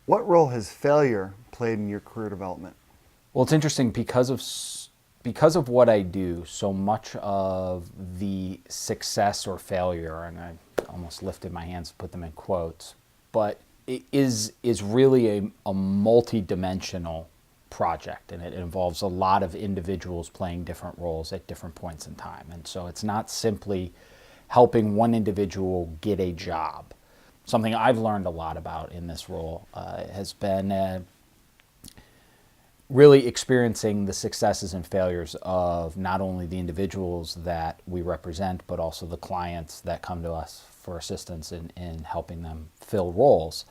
What role has failure played in your career development? Well, it's interesting because of what I do. So much of the success or failure, and I almost lifted my hands to put them in quotes, but it is really a multi-dimensional project, and it involves a lot of individuals playing different roles at different points in time. And so it's not simply helping one individual get a job. Something I've learned a lot about in this role has been really experiencing the successes and failures of not only the individuals that we represent, but also the clients that come to us for assistance in helping them fill roles.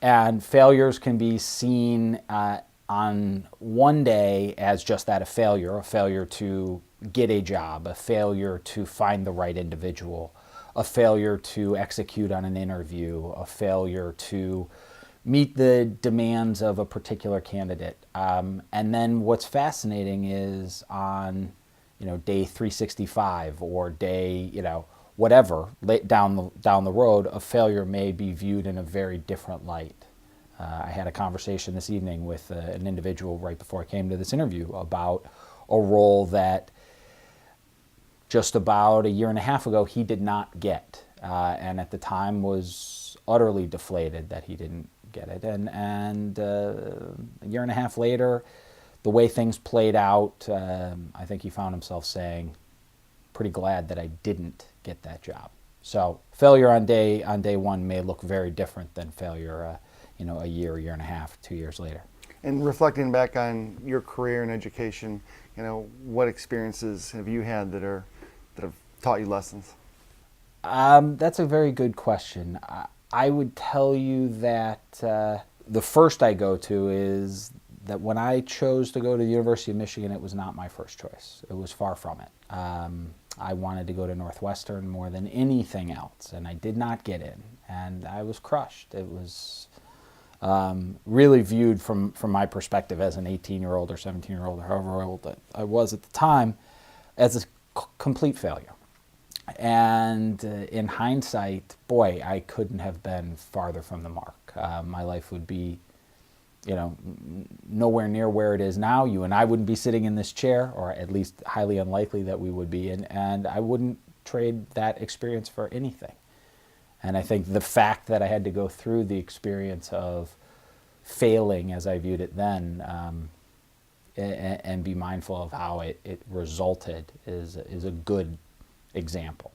And failures can be seen on one day as just that, a failure to get a job, a failure to find the right individual, a failure to execute on an interview, a failure to meet the demands of a particular candidate. And then what's fascinating is on, day 365 or day, whatever, down the road, a failure may be viewed in a very different light. I had a conversation this evening with an individual right before I came to this interview about a role that just about a year and a half ago he did not get, and at the time was utterly deflated that he didn't get it. And a year and a half later, the way things played out, I think he found himself saying, pretty glad that I didn't get that job. So failure on day one may look very different than failure a year and a half, 2 years later. And reflecting back on your career and education, what experiences have you had that have taught you lessons? That's a very good question. I would tell you that the first I go to is that when I chose to go to the University of Michigan, it was not my first choice. It was far from it. I wanted to go to Northwestern more than anything else, and I did not get in, and I was crushed. It was really viewed from my perspective as an 18-year-old or 17-year-old or however old that I was at the time as a complete failure. And in hindsight, boy, I couldn't have been farther from the mark. My life would be, nowhere near where it is now. You and I wouldn't be sitting in this chair, or at least highly unlikely that we would be. And I wouldn't trade that experience for anything. And I think the fact that I had to go through the experience of failing as I viewed it then, and be mindful of how it resulted is a good example.